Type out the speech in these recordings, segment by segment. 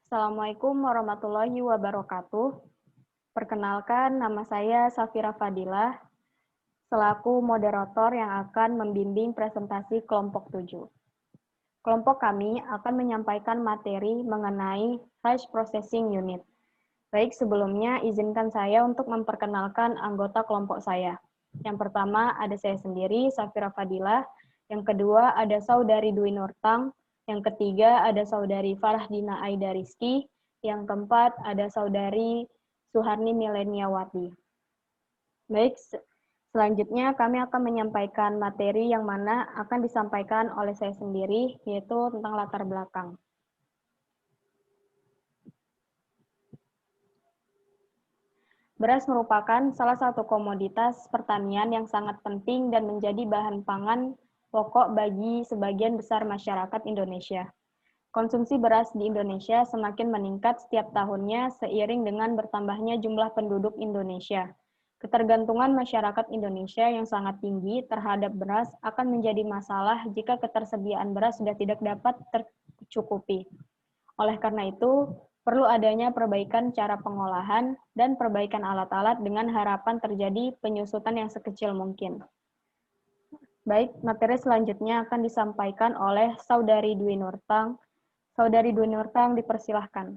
Assalamualaikum warahmatullahi wabarakatuh. Perkenalkan, nama saya Safira Fadilah, selaku moderator yang akan membimbing presentasi kelompok 7. Kelompok kami akan menyampaikan materi mengenai Rice Processing Unit. Baik, sebelumnya izinkan saya untuk memperkenalkan anggota kelompok saya. Yang pertama ada saya sendiri, Safira Fadilah. Yang kedua ada saudari Dwi Nurtang. Yang ketiga ada saudari Farahdina Aida Rizky. Yang keempat ada saudari Suharni Mileniawati. Baik, selanjutnya kami akan menyampaikan materi yang mana akan disampaikan oleh saya sendiri, yaitu tentang latar belakang. Beras merupakan salah satu komoditas pertanian yang sangat penting dan menjadi bahan pangan pokok bagi sebagian besar masyarakat Indonesia. Konsumsi beras di Indonesia semakin meningkat setiap tahunnya seiring dengan bertambahnya jumlah penduduk Indonesia. Ketergantungan masyarakat Indonesia yang sangat tinggi terhadap beras akan menjadi masalah jika ketersediaan beras sudah tidak dapat tercukupi. Oleh karena itu, perlu adanya perbaikan cara pengolahan dan perbaikan alat-alat dengan harapan terjadi penyusutan yang sekecil mungkin. Baik, materi selanjutnya akan disampaikan oleh Saudari Dwi Nurtang. Saudari Dwi Nurtang, dipersilahkan.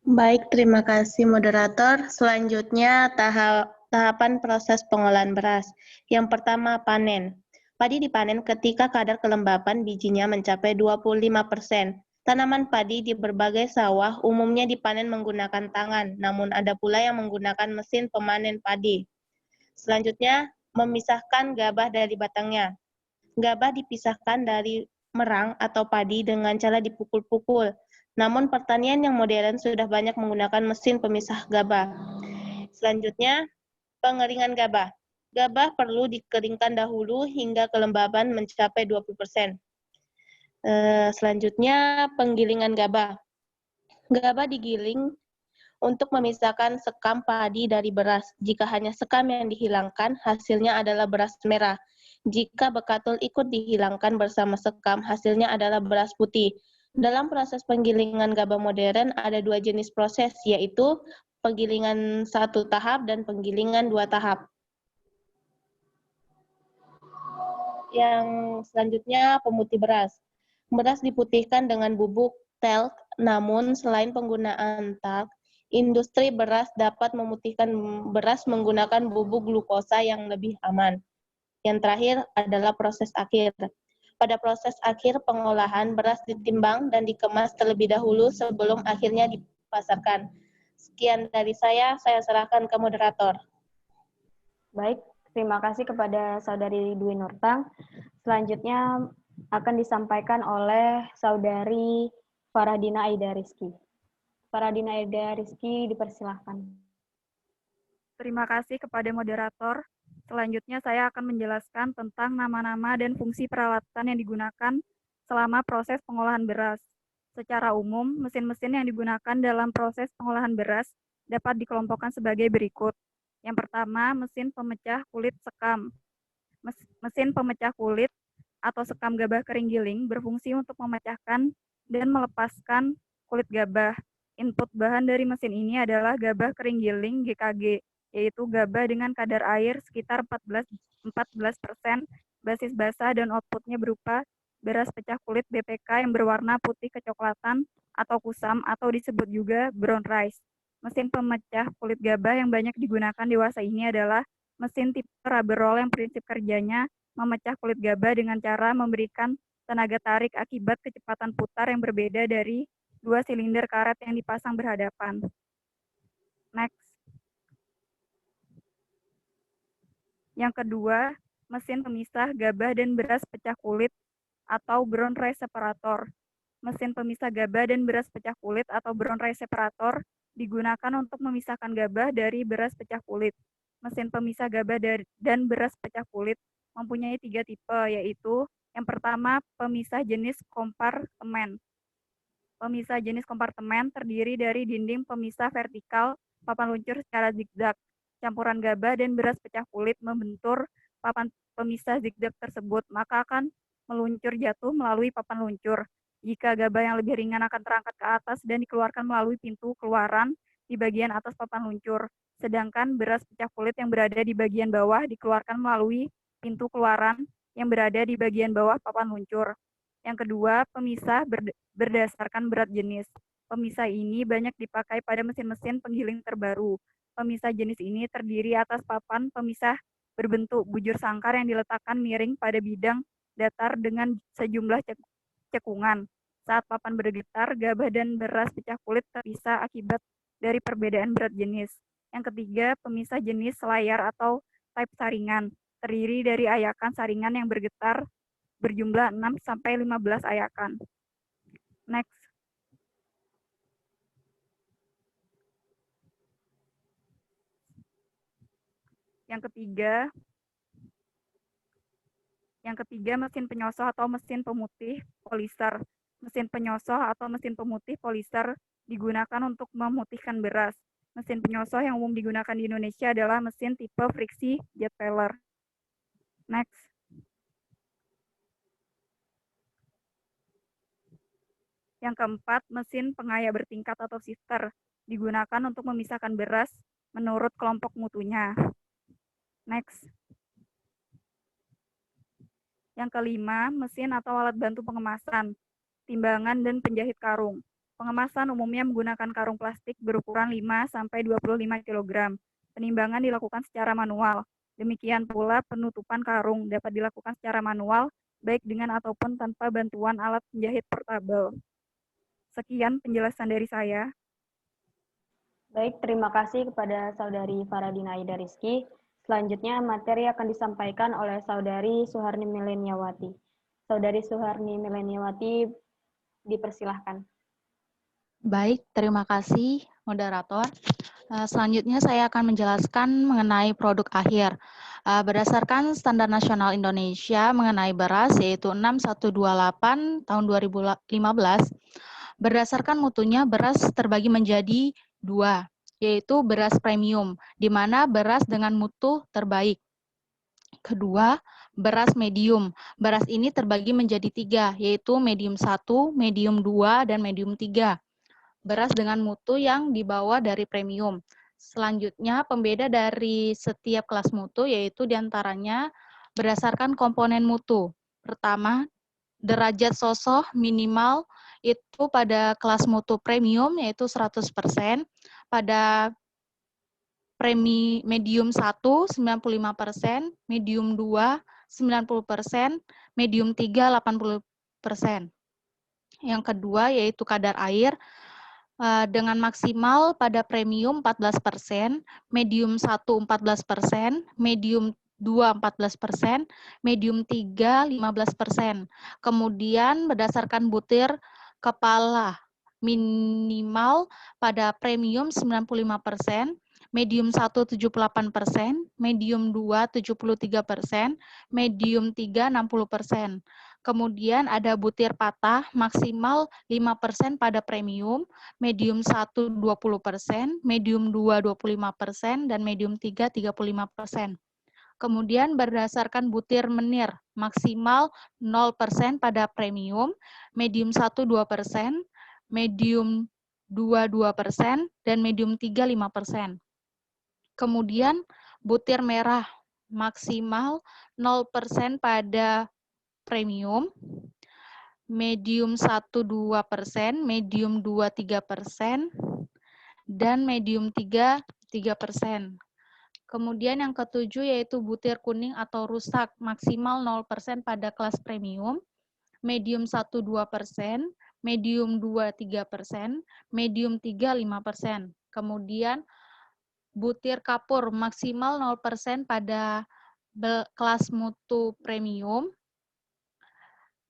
Baik, terima kasih moderator. Selanjutnya tahapan proses pengolahan beras. Yang pertama, panen. Padi dipanen ketika kadar kelembapan bijinya mencapai 25%. Tanaman padi di berbagai sawah umumnya dipanen menggunakan tangan, namun ada pula yang menggunakan mesin pemanen padi. Selanjutnya, memisahkan gabah dari batangnya. Gabah dipisahkan dari merang atau padi dengan cara dipukul-pukul. Namun pertanian yang modern sudah banyak menggunakan mesin pemisah gabah. Selanjutnya, pengeringan gabah. Gabah perlu dikeringkan dahulu hingga kelembaban mencapai 20%. Selanjutnya, penggilingan gabah. Gabah digiling untuk memisahkan sekam padi dari beras. Jika hanya sekam yang dihilangkan, hasilnya adalah beras merah. Jika bekatul ikut dihilangkan bersama sekam, hasilnya adalah beras putih. Dalam proses penggilingan gabah modern ada dua jenis proses, yaitu penggilingan 1 tahap dan penggilingan 2 tahap. Yang selanjutnya, pemutih beras. Beras diputihkan dengan bubuk talc, namun selain penggunaan talc, industri beras dapat memutihkan beras menggunakan bubuk glukosa yang lebih aman. Yang terakhir adalah proses akhir. Pada proses akhir pengolahan, beras ditimbang dan dikemas terlebih dahulu sebelum akhirnya dipasarkan. Sekian dari saya serahkan ke moderator. Baik, terima kasih kepada Saudari Dwi Nurtang. Selanjutnya akan disampaikan oleh Saudari Farahdina Aida Rizky. Farahdina Aida Rizky, dipersilahkan. Terima kasih kepada moderator. Selanjutnya saya akan menjelaskan tentang nama-nama dan fungsi peralatan yang digunakan selama proses pengolahan beras. Secara umum, mesin-mesin yang digunakan dalam proses pengolahan beras dapat dikelompokkan sebagai berikut. Yang pertama, mesin pemecah kulit sekam. Mesin pemecah kulit atau sekam gabah kering giling berfungsi untuk memecahkan dan melepaskan kulit gabah. Input bahan dari mesin ini adalah gabah kering giling GKG, yaitu gabah dengan kadar air sekitar 14%, basis basah dan outputnya berupa beras pecah kulit BPK yang berwarna putih kecoklatan atau kusam atau disebut juga brown rice. Mesin pemecah kulit gabah yang banyak digunakan dewasa ini adalah mesin tipe rubber roll yang prinsip kerjanya memecah kulit gabah dengan cara memberikan tenaga tarik akibat kecepatan putar yang berbeda dari dua silinder karet yang dipasang berhadapan. Next. Yang kedua, mesin pemisah gabah dan beras pecah kulit atau brown rice separator. Mesin pemisah gabah dan beras pecah kulit atau brown rice separator digunakan untuk memisahkan gabah dari beras pecah kulit. Mesin pemisah gabah dan beras pecah kulit mempunyai 3 tipe, yaitu yang pertama, pemisah jenis kompartemen. Pemisah jenis kompartemen terdiri dari dinding pemisah vertikal papan luncur secara zigzag. Campuran gabah dan beras pecah kulit membentur papan pemisah zigzag tersebut, maka akan meluncur jatuh melalui papan luncur. Jika gabah yang lebih ringan akan terangkat ke atas dan dikeluarkan melalui pintu keluaran di bagian atas papan luncur. Sedangkan beras pecah kulit yang berada di bagian bawah dikeluarkan melalui pintu keluaran yang berada di bagian bawah papan luncur. Yang kedua, pemisah berdasarkan berat jenis. Pemisah ini banyak dipakai pada mesin-mesin penggiling terbaru. Pemisah jenis ini terdiri atas papan pemisah berbentuk bujur sangkar yang diletakkan miring pada bidang datar dengan sejumlah cekungan. Saat papan bergetar, gabah dan beras pecah kulit terpisah akibat dari perbedaan berat jenis. Yang ketiga, pemisah jenis selayar atau type saringan. Terdiri dari ayakan saringan yang bergetar berjumlah 6-15 ayakan. Next. Yang ketiga, mesin penyosoh atau mesin pemutih polister. Mesin penyosoh atau mesin pemutih polister digunakan untuk memutihkan beras. Mesin penyosoh yang umum digunakan di Indonesia adalah mesin tipe friksi jet peller. Next. Yang keempat, mesin pengayak bertingkat atau sifter digunakan untuk memisahkan beras menurut kelompok mutunya. Next. Yang kelima, mesin atau alat bantu pengemasan, timbangan dan penjahit karung. Pengemasan umumnya menggunakan karung plastik berukuran 5-25 kg. Penimbangan dilakukan secara manual. Demikian pula penutupan karung dapat dilakukan secara manual, baik dengan ataupun tanpa bantuan alat penjahit portabel. Sekian penjelasan dari saya. Baik, terima kasih kepada Saudari Faradina Aida Rizky. Selanjutnya, materi akan disampaikan oleh Saudari Suharni Mileniawati. Saudari Suharni Mileniawati, dipersilahkan. Baik, terima kasih, moderator. Selanjutnya saya akan menjelaskan mengenai produk akhir. Berdasarkan Standar Nasional Indonesia mengenai beras, yaitu 6128 tahun 2015, berdasarkan mutunya beras terbagi menjadi dua, yaitu beras premium, di mana beras dengan mutu terbaik. Kedua, beras medium. Beras ini terbagi menjadi tiga, yaitu medium 1, medium 2, dan medium 3. Beras dengan mutu yang dibawa dari premium. Selanjutnya, pembeda dari setiap kelas mutu, yaitu diantaranya berdasarkan komponen mutu. Pertama, derajat sosoh minimal itu pada kelas mutu premium, yaitu 100%. Pada medium 1, 95%, medium 2, 90%, medium 3, 80%. Yang kedua, yaitu kadar air, dengan maksimal pada premium 14%, medium 1 14%, medium 2 14%, medium 3 15%. Kemudian berdasarkan butir kepala minimal pada premium 95%, medium 1 78%, medium 2 73%, medium 3 60%. Kemudian ada butir patah maksimal 5% pada premium, medium 1 20%, medium 2 25%, dan medium 3 35%. Kemudian berdasarkan butir menir, maksimal 0% pada premium, medium 1 2%, medium 2 2%, dan medium 3 5%. Kemudian butir merah, maksimal 0% pada premium, medium 1 2%, medium 2 3%, dan medium 3 3%. Kemudian yang ketujuh yaitu butir kuning atau rusak, maksimal 0% pada kelas premium, medium 1 2%, medium 2 3%, medium 3 5%. Kemudian butir kapur maksimal 0% pada kelas mutu premium,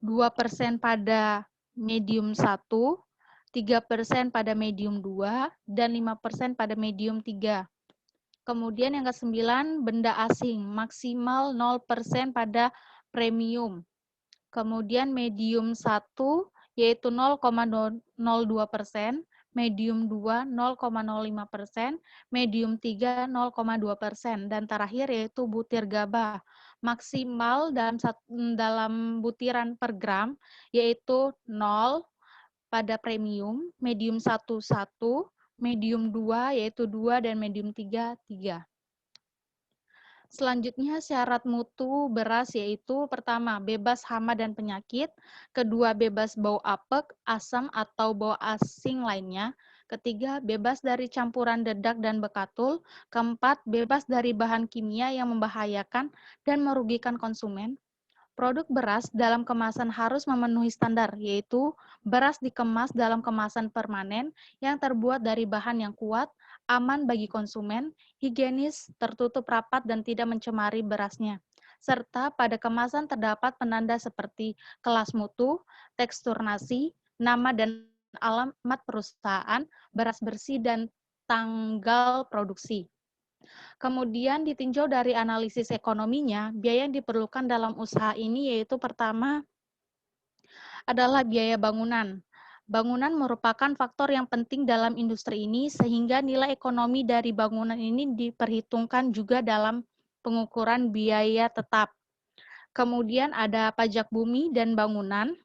2% pada medium 1, 3% pada medium 2, dan 5% pada medium 3. Kemudian yang ke-9, benda asing, maksimal 0% pada premium. Kemudian medium 1, yaitu 0,02%, medium 2, 0,05%, medium 3, 0,2%, dan terakhir yaitu butir gabah, maksimal dalam butiran per gram, yaitu 0 pada premium, medium 1, 1, medium 2, yaitu 2, dan medium 3, 3. Selanjutnya syarat mutu beras yaitu pertama, bebas hama dan penyakit, kedua, bebas bau apek, asam, atau bau asing lainnya, ketiga, bebas dari campuran dedak dan bekatul, keempat, bebas dari bahan kimia yang membahayakan dan merugikan konsumen. Produk beras dalam kemasan harus memenuhi standar, yaitu beras dikemas dalam kemasan permanen yang terbuat dari bahan yang kuat, aman bagi konsumen, higienis, tertutup rapat, dan tidak mencemari berasnya. Serta pada kemasan terdapat penanda seperti kelas mutu, tekstur nasi, nama dan alamat perusahaan, beras bersih, dan tanggal produksi. Kemudian ditinjau dari analisis ekonominya, biaya yang diperlukan dalam usaha ini yaitu pertama adalah biaya bangunan. Bangunan merupakan faktor yang penting dalam industri ini sehingga nilai ekonomi dari bangunan ini diperhitungkan juga dalam pengukuran biaya tetap. Kemudian ada pajak bumi dan bangunan.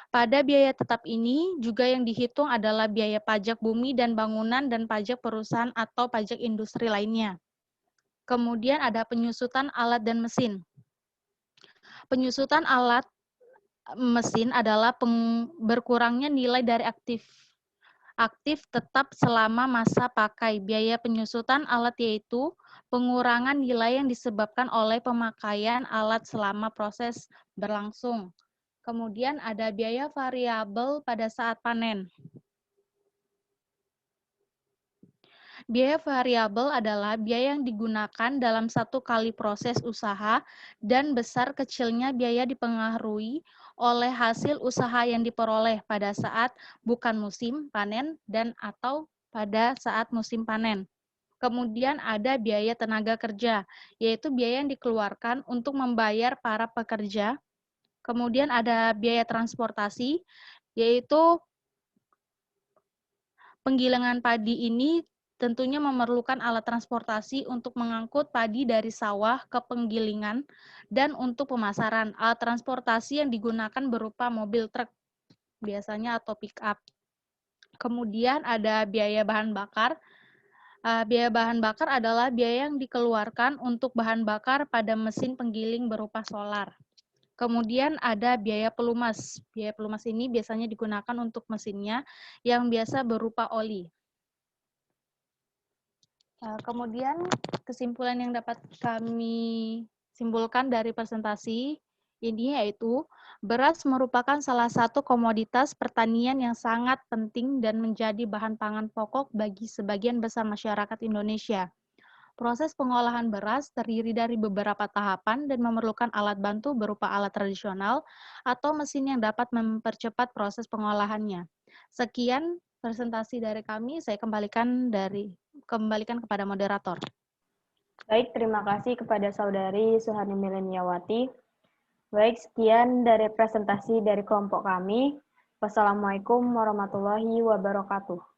Pada biaya tetap ini juga yang dihitung adalah biaya pajak bumi dan bangunan dan pajak perusahaan atau pajak industri lainnya. Kemudian ada penyusutan alat dan mesin. Penyusutan alat mesin adalah berkurangnya nilai dari aktif tetap selama masa pakai. Biaya penyusutan alat yaitu pengurangan nilai yang disebabkan oleh pemakaian alat selama proses berlangsung. Kemudian ada biaya variabel pada saat panen. Biaya variabel adalah biaya yang digunakan dalam satu kali proses usaha dan besar kecilnya biaya dipengaruhi oleh hasil usaha yang diperoleh pada saat bukan musim panen dan atau pada saat musim panen. Kemudian ada biaya tenaga kerja, yaitu biaya yang dikeluarkan untuk membayar para pekerja. Kemudian ada biaya transportasi, yaitu penggilingan padi ini tentunya memerlukan alat transportasi untuk mengangkut padi dari sawah ke penggilingan dan untuk pemasaran. Alat transportasi yang digunakan berupa mobil truk biasanya atau pick up. Kemudian ada biaya bahan bakar. Biaya bahan bakar adalah biaya yang dikeluarkan untuk bahan bakar pada mesin penggiling berupa solar. Kemudian ada biaya pelumas. Biaya pelumas ini biasanya digunakan untuk mesinnya yang biasa berupa oli. Kemudian kesimpulan yang dapat kami simpulkan dari presentasi ini yaitu beras merupakan salah satu komoditas pertanian yang sangat penting dan menjadi bahan pangan pokok bagi sebagian besar masyarakat Indonesia. Proses pengolahan beras terdiri dari beberapa tahapan dan memerlukan alat bantu berupa alat tradisional atau mesin yang dapat mempercepat proses pengolahannya. Sekian presentasi dari kami, saya kembalikan kepada moderator. Baik, terima kasih kepada Saudari Suhani Mileniawati. Baik, sekian dari presentasi dari kelompok kami. Wassalamualaikum warahmatullahi wabarakatuh.